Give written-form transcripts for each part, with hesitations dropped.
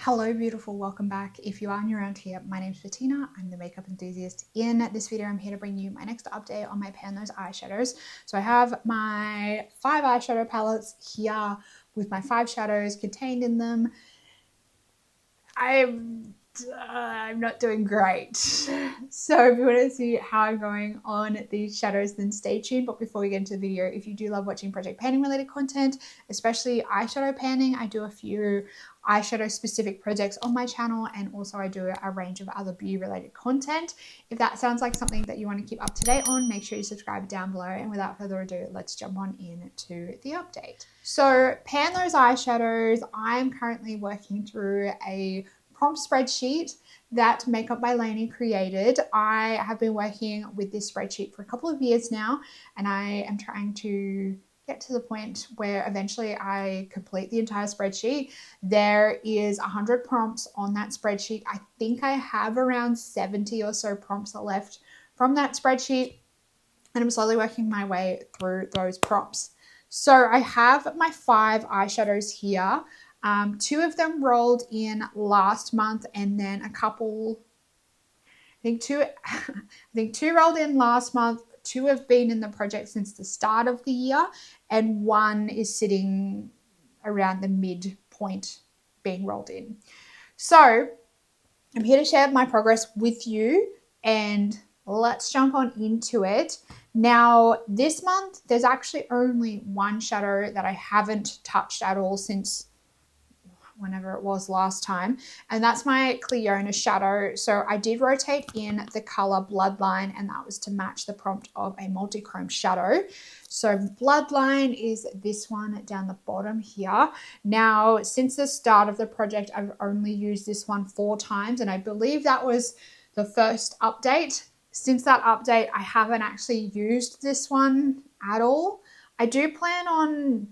Hello beautiful, welcome back. If you are new around here, my name is Bettina. I'm the makeup enthusiast. In this video, I'm here to bring you my next update on my Pan Those eyeshadows. So I have my 5 eyeshadow palettes here with my 5 shadows contained in them. I'm not doing great. So if you want to see how I'm going on these shadows, then stay tuned. But before we get into the video, if you do love watching project panning related content, especially eyeshadow panning, I do a few eyeshadow specific projects on my channel, and also I do a range of other beauty related content. If that sounds like something that you want to keep up to date on, make sure you subscribe down below. And without further ado, let's jump on into the update. So Pan Those eyeshadows, I'm currently working through a prompt spreadsheet that Makeup by Lainey created. I have been working with this spreadsheet for a couple of years now, and I am trying to get to the point where eventually I complete the entire spreadsheet. There is 100 prompts on that spreadsheet. I think I have around 70 or so prompts left from that spreadsheet, and I'm slowly working my way through those prompts. So I have my 5 eyeshadows here. 2 of them rolled in last month, and then a couple, I think two rolled in last month. 2 have been in the project since the start of the year, and 1 is sitting around the midpoint being rolled in. So I'm here to share my progress with you, and let's jump on into it. Now, this month, there's actually only 1 shadow that I haven't touched at all since whenever it was last time, and that's my Cleona shadow. So I did rotate in the color Bloodline, and that was to match the prompt of a multi-chrome shadow. So Bloodline is this one down the bottom here. Now, since the start of the project, I've only used this one 4 times, and I believe that was the first update. Since that update, I haven't actually used this one at all. I do plan on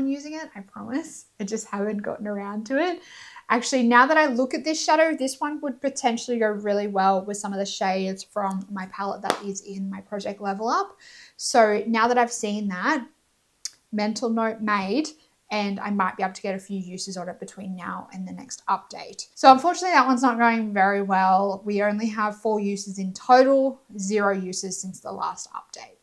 using it, I promise. I just haven't gotten around to it. Actually, now that I look at this shadow, this one would potentially go really well with some of the shades from my palette that is in my Project Level Up. So now that I've seen that, mental note made, and I might be able to get a few uses on it between now and the next update. So unfortunately, that one's not going very well. We only have 4 uses in total, 0 uses since the last update.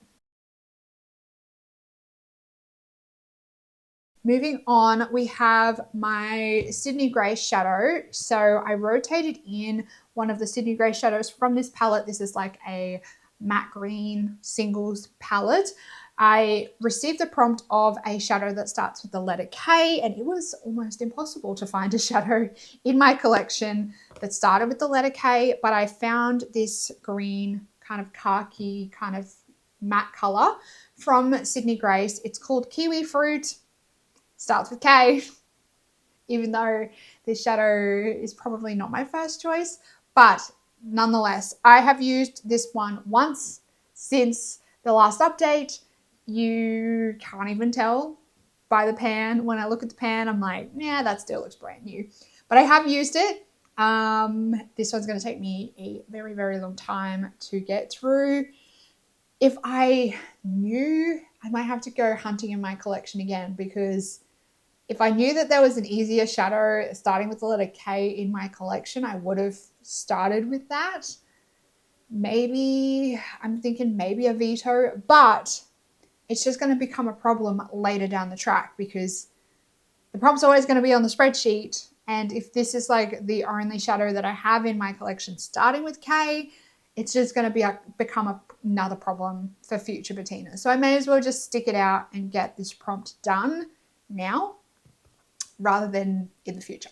Moving on, we have my Sydney Grey shadow. So I rotated in one of the Sydney Grey shadows from this palette. This is like a matte green singles palette. I received the prompt of a shadow that starts with the letter K, and it was almost impossible to find a shadow in my collection that started with the letter K, but I found this green kind of khaki kind of matte color from Sydney Grey. It's called Kiwi Fruit. Starts with K, even though this shadow is probably not my first choice, but nonetheless, I have used this one once since the last update. You can't even tell by the pan. When I look at the pan, I'm like, yeah, that still looks brand new, but I have used it. This one's going to take me a very, very long time to get through. If I knew, I might have to go hunting in my collection again, because if I knew that there was an easier shadow starting with the letter K in my collection, I would have started with that. Maybe, I'm thinking maybe a veto, but it's just going to become a problem later down the track, because the prompt's always going to be on the spreadsheet. And if this is like the only shadow that I have in my collection starting with K, it's just going to become another problem for future Bettina. So I may as well just stick it out and get this prompt done now, rather than in the future.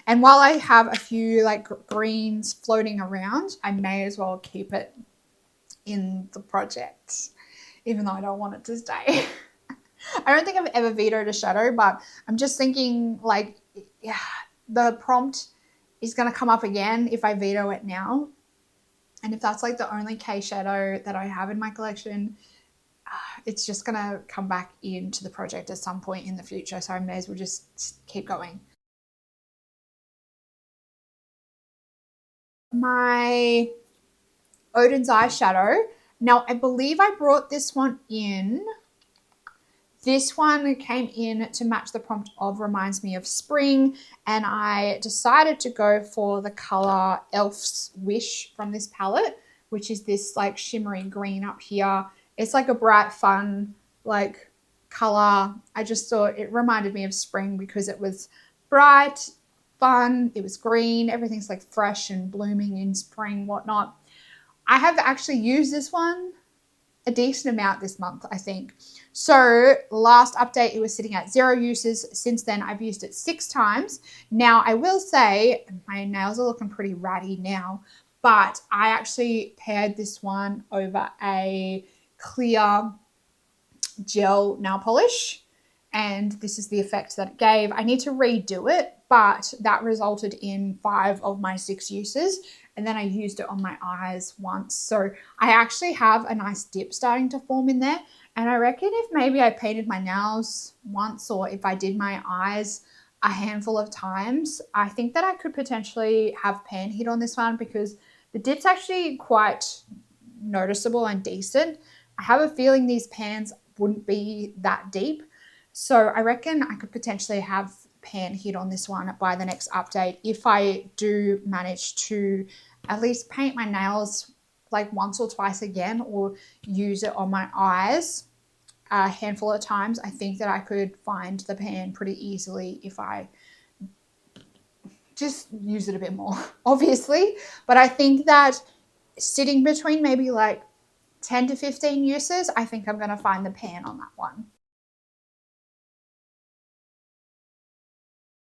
And while I have a few like greens floating around, I may as well keep it in the project, even though I don't want it to stay. I don't think I've ever vetoed a shadow, but I'm just thinking like, yeah, the prompt is going to come up again if I veto it now. And if that's like the only K shadow that I have in my collection, it's just going to come back into the project at some point in the future. So I may as well just keep going. My Odins eyeshadow. Now, I believe I brought this one in This one came in to match the prompt of reminds me of spring, and I decided to go for the color Elf's Wish from this palette, which is this like shimmery green up here. It's like a bright, fun like color. I just thought it reminded me of spring because it was bright, fun, it was green, everything's like fresh and blooming in spring, whatnot. I have actually used this one a decent amount this month, I think. So last update, it was sitting at 0 uses. Since then, I've used it 6 times. Now, I will say my nails are looking pretty ratty now, but I actually paired this one over a clear gel nail polish, and this is the effect that it gave. I need to redo it, but that resulted in 5 of my 6 uses, and then I used it on my eyes once. So I actually have a nice dip starting to form in there, and I reckon if maybe I painted my nails once, or if I did my eyes a handful of times, I think that I could potentially have pan hit on this one, because the dip's actually quite noticeable and decent. I have a feeling these pans wouldn't be that deep, so I reckon I could potentially have pan hit on this one by the next update if I do manage to at least paint my nails like once or twice again, or use it on my eyes a handful of times. I think that I could find the pan pretty easily if I just use it a bit more, obviously. But I think that sitting between maybe like 10 to 15 uses, I think I'm going to find the pan on that one.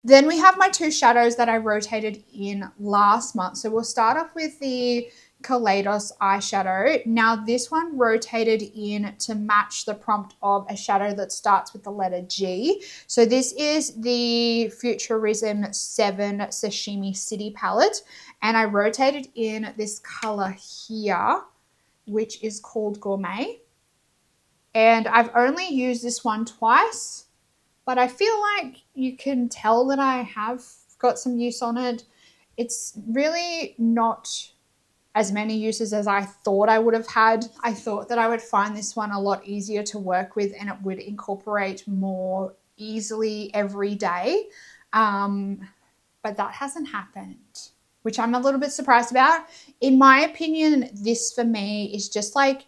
Then we have my 2 shadows that I rotated in last month. So we'll start off with the Kados eyeshadow. Now this one rotated in to match the prompt of a shadow that starts with the letter G. So this is the Futurism 7 Sashimi City palette, and I rotated in this color here, which is called Gourmet. And I've only used this one twice, but I feel like you can tell that I have got some use on it. It's really not as many uses as I thought I would have had. I thought that I would find this one a lot easier to work with, and it would incorporate more easily every day. But that hasn't happened, which I'm a little bit surprised about. In my opinion, this for me is just like,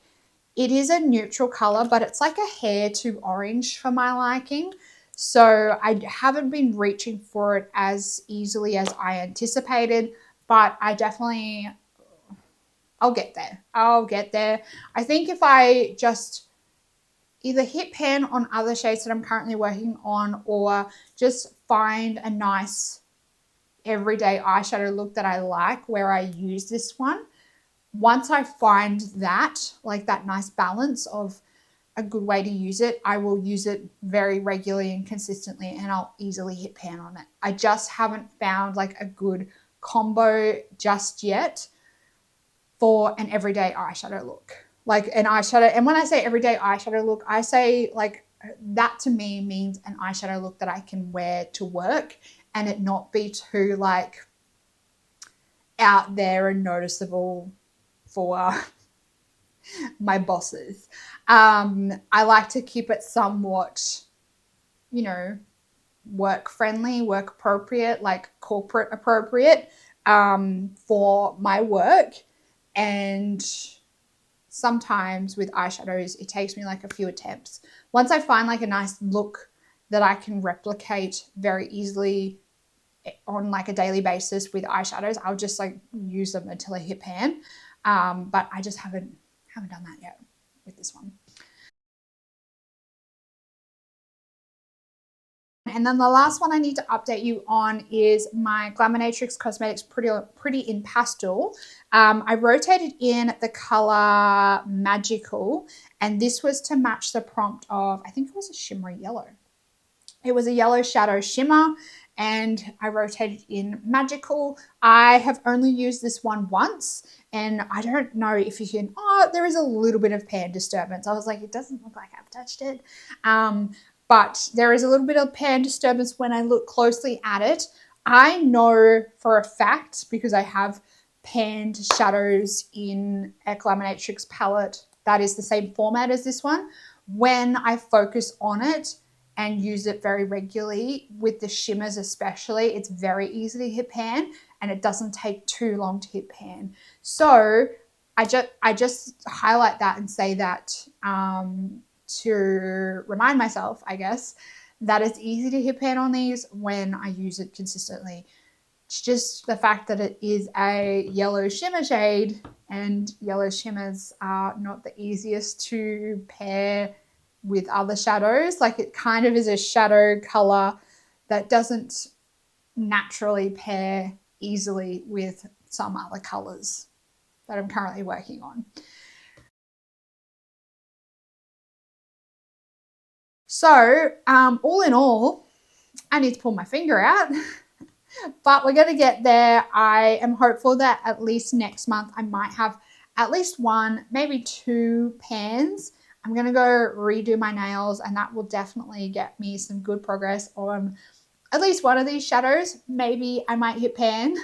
it is a neutral color, but it's like a hair too orange for my liking. So I haven't been reaching for it as easily as I anticipated, but I'll get there. I'll get there. I think if I just either hit pan on other shades that I'm currently working on, or just find a nice everyday eyeshadow look that I like where I use this one, once I find that, like that nice balance of a good way to use it, I will use it very regularly and consistently, and I'll easily hit pan on it. I just haven't found like a good combo just yet for an everyday eyeshadow look. Like an eyeshadow, and when I say everyday eyeshadow look, I say like that to me means an eyeshadow look that I can wear to work and it not be too like out there and noticeable for my bosses. I like to keep it somewhat, you know, work friendly, work appropriate, like corporate appropriate for my work. And sometimes with eyeshadows, it takes me like a few attempts. Once I find like a nice look that I can replicate very easily on like a daily basis with eyeshadows, I'll just like use them until I hit pan. But I just haven't done that yet with this one. And then the last one I need to update you on is my Glamonatrix Cosmetics Pretty in Pastel. I rotated in the color Magical, and this was to match the prompt of, I think it was a shimmery yellow. It was a yellow shadow shimmer, and I rotated in Magical. I have only used this one once, and I don't know if you can, there is a little bit of pan disturbance. I was like, it doesn't look like I've touched it. But there is a little bit of pan disturbance when I look closely at it. I know for a fact, because I have panned shadows in a Glamonatrix palette that is the same format as this one, when I focus on it and use it very regularly, with the shimmers especially, it's very easy to hit pan and it doesn't take too long to hit pan. So I just highlight that and say that to remind myself, I guess, that it's easy to hit pan on these when I use it consistently. It's just the fact that it is a yellow shimmer shade, and yellow shimmers are not the easiest to pair with other shadows. Like, it kind of is a shadow color that doesn't naturally pair easily with some other colors that I'm currently working on. So all in all, I need to pull my finger out, but we're going to get there. I am hopeful that at least next month I might have at least one, maybe two pans. I'm going to go redo my nails, and that will definitely get me some good progress on at least one of these shadows. Maybe I might hit pan.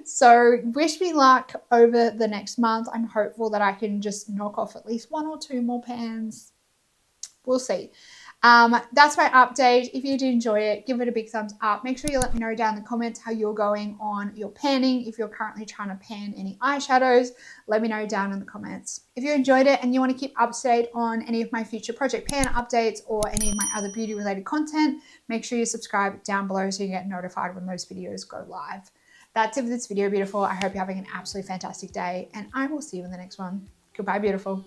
So wish me luck over the next month. I'm hopeful that I can just knock off at least one or two more pans. We'll see. That's my update. If you did enjoy it, give it a big thumbs up. Make sure you let me know down in the comments how you're going on your panning. If you're currently trying to pan any eyeshadows, let me know down in the comments. If you enjoyed it and you want to keep up to date on any of my future project pan updates or any of my other beauty related content, make sure you subscribe down below so you get notified when those videos go live. That's it for this video, beautiful. I hope you're having an absolutely fantastic day, and I will see you in the next one. Goodbye, beautiful.